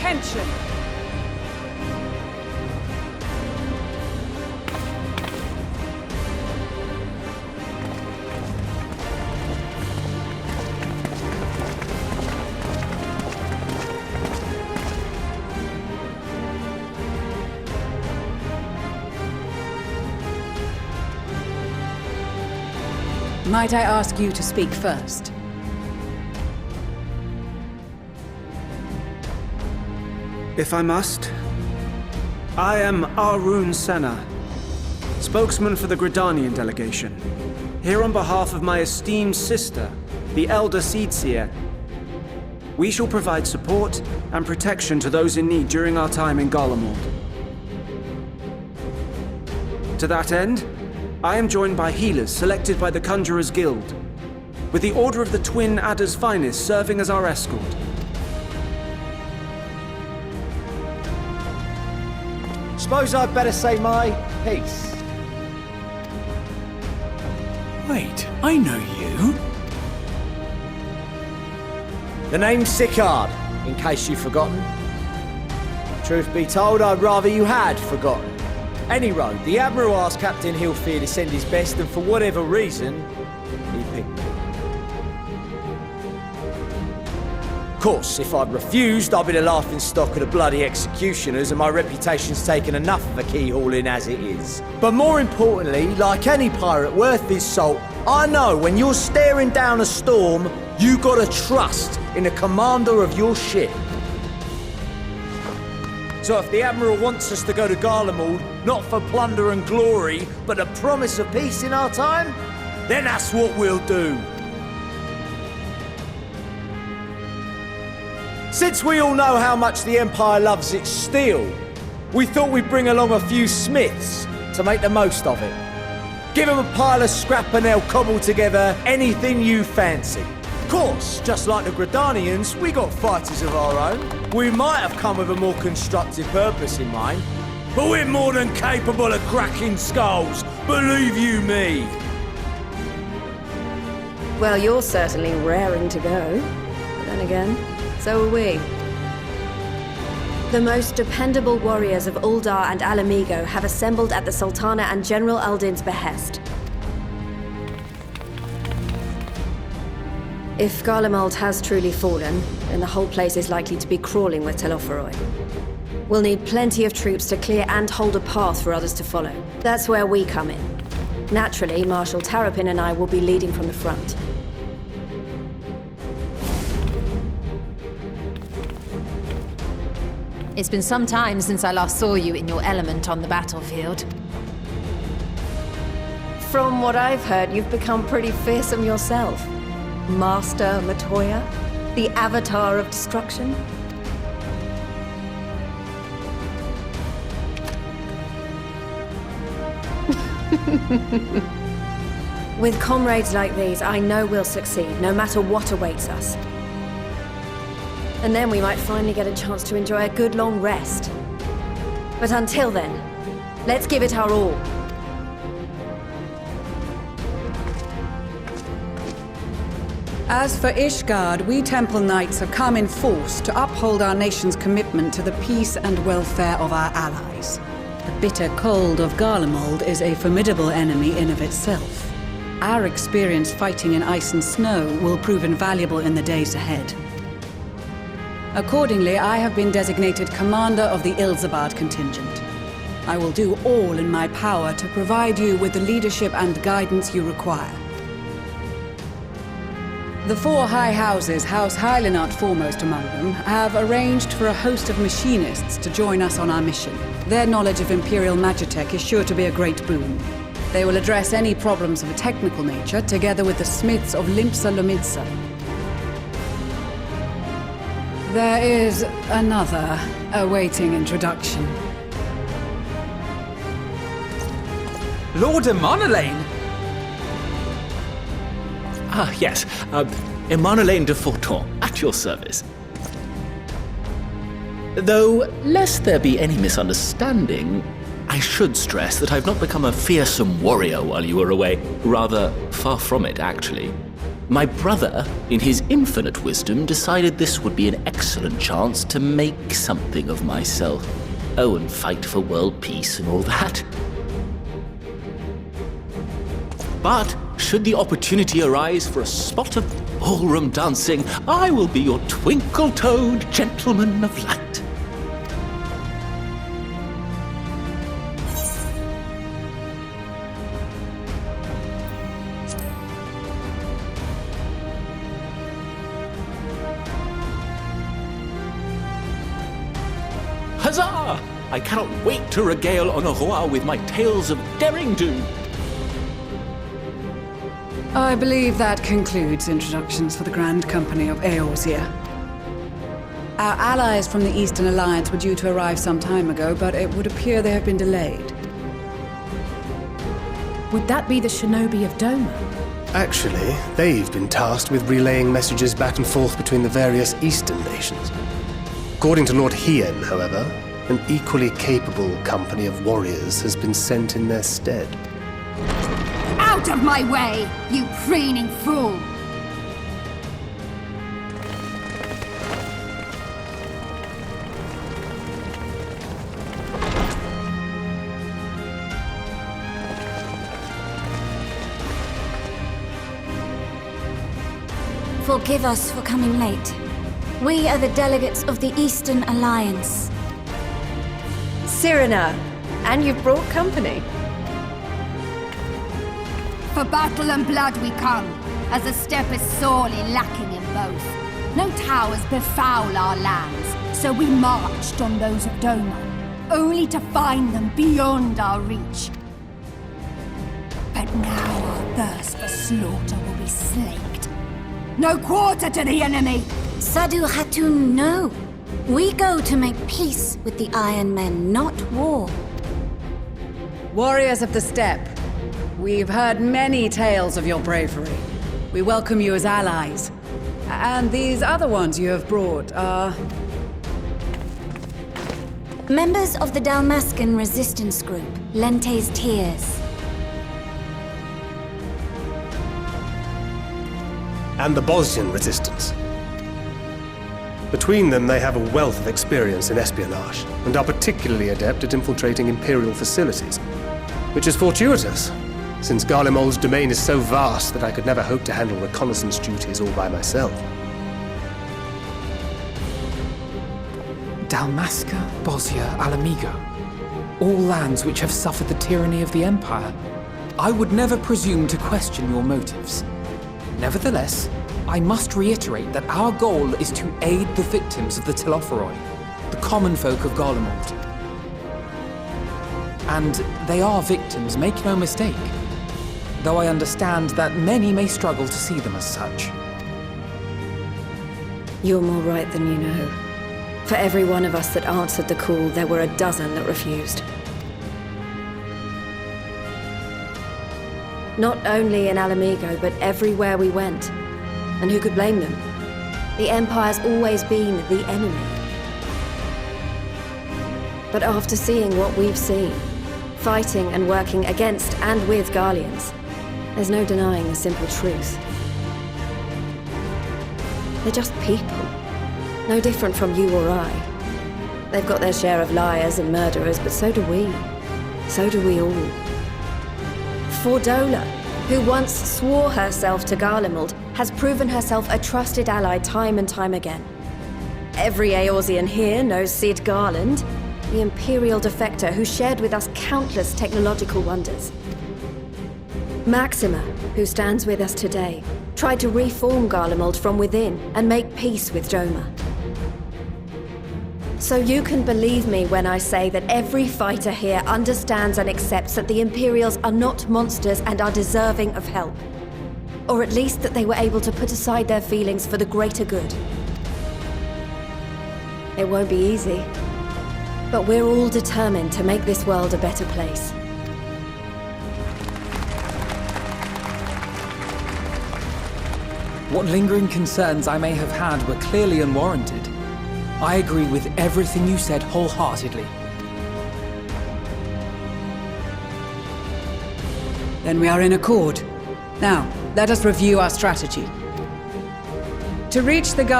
Attention! Might I ask you to speak first? If I must. I am Arun Senna, spokesman for the Gridanian delegation, here on behalf of my esteemed sister, the Elder Seedseer. We shall provide support and protection to those in need during our time in Garlemald. To that end, I am joined by healers selected by the Conjurers Guild, with the Order of the Twin Adder's Finest serving as our escort. Suppose I'd better say my piece. Wait, I know you. The name's Sicard, in case you've forgotten. Truth be told, I'd rather you had forgotten. Any road, the Admiral asked Captain Hillfear to send his best, and for whatever reason, he picked me. Of course, if I'd refused, I'd be the laughingstock of the bloody executioners, and my reputation's taken enough of a keyhauling as it is. But more importantly, like any pirate worth his salt, I know when you're staring down a storm, you gotta trust in the commander of your ship. So if the Admiral wants us to go to Garlemald, not for plunder and glory, but the promise of peace in our time, then that's what we'll do. Since we all know how much the Empire loves its steel, we thought we'd bring along a few smiths to make the most of it. Give them a pile of scrap and they'll cobble together anything you fancy. Of course, just like the Gridanians, we got fighters of our own. We might have come with a more constructive purpose in mind, but we're more than capable of cracking skulls, believe you me. Well, you're certainly raring to go. But then again, so are we. The most dependable warriors of Uldar and Alamigo have assembled at the Sultana and General Aldin's behest. If Garlemald has truly fallen, then the whole place is likely to be crawling with Telophoroi. We'll need plenty of troops to clear and hold a path for others to follow. That's where we come in. Naturally, Marshal Tarapin and I will be leading from the front. It's been some time since I last saw you in your element on the battlefield. From what I've heard, you've become pretty fearsome yourself. Master Matoya, the avatar of destruction. With comrades like these, I know we'll succeed, no matter what awaits us. And then we might finally get a chance to enjoy a good long rest. But until then, let's give it our all. As for Ishgard, we Temple Knights have come in force to uphold our nation's commitment to the peace and welfare of our allies. The bitter cold of Garlemald is a formidable enemy in of itself. Our experience fighting in ice and snow will prove invaluable in the days ahead. Accordingly, I have been designated commander of the Ilzabad contingent. I will do all in my power to provide you with the leadership and guidance you require. The four high houses, House Hylinart foremost among them, have arranged for a host of machinists to join us on our mission. Their knowledge of Imperial Magitech is sure to be a great boon. They will address any problems of a technical nature, together with the smiths of Limpsa Lomitsa. There is another awaiting introduction. Lord Emanolaine! Ah, yes. Emanolaine de Forton, at your service. Though, lest there be any misunderstanding, I should stress that I've not become a fearsome warrior while you were away. Rather, far from it, actually. My brother, in his infinite wisdom, decided this would be an excellent chance to make something of myself. Oh, and fight for world peace and all that. But should the opportunity arise for a spot of ballroom dancing, I will be your twinkle-toed gentleman of light. Huzzah! I cannot wait to regale Honorat with my tales of derring-do. I believe that concludes introductions for the Grand Company of Eorzea. Our allies from the Eastern Alliance were due to arrive some time ago, but it would appear they have been delayed. Would that be the shinobi of Doma? Actually, they've been tasked with relaying messages back and forth between the various Eastern nations. According to Lord Hien, however, an equally capable company of warriors has been sent in their stead. Out of my way, you preening fool! Forgive us for coming late. We are the delegates of the Eastern Alliance. Cyrena, and you've brought company. For battle and blood we come, as a step is sorely lacking in both. No towers befoul our lands, so we marched on those of Doma, only to find them beyond our reach. But now our thirst for slaughter will be slaked. No quarter to the enemy! Sadu Hatun, no. We go to make peace with the Iron Men, not war. Warriors of the Steppe, we've heard many tales of your bravery. We welcome you as allies. And these other ones you have brought are... Members of the Dalmascan resistance group, Lente's Tears. And the Bosnian resistance. Between them, they have a wealth of experience in espionage, and are particularly adept at infiltrating Imperial facilities. Which is fortuitous, since Garlemald's domain is so vast that I could never hope to handle reconnaissance duties all by myself. Dalmasca, Bosnia, Alamigo. All lands which have suffered the tyranny of the Empire. I would never presume to question your motives. Nevertheless, I must reiterate that our goal is to aid the victims of the Telophoroi, the common folk of Garlemald. And they are victims, make no mistake. Though I understand that many may struggle to see them as such. You're more right than you know. For every one of us that answered the call, there were a dozen that refused. Not only in Alamigo, but everywhere we went. And who could blame them? The Empire's always been the enemy. But after seeing what we've seen, fighting and working against and with Garleans, there's no denying the simple truth. They're just people. No different from you or I. They've got their share of liars and murderers, but so do we. So do we all. Fordola, who once swore herself to Garlemald, has proven herself a trusted ally time and time again. Every Eorzean here knows Cid Garland, the Imperial defector who shared with us countless technological wonders. Maxima, who stands with us today, tried to reform Garlemald from within and make peace with Doma. So you can believe me when I say that every fighter here understands and accepts that the Imperials are not monsters and are deserving of help. Or at least that they were able to put aside their feelings for the greater good. It won't be easy, but we're all determined to make this world a better place. What lingering concerns I may have had were clearly unwarranted. I agree with everything you said wholeheartedly. Then we are in accord. Now, let us review our strategy. To reach the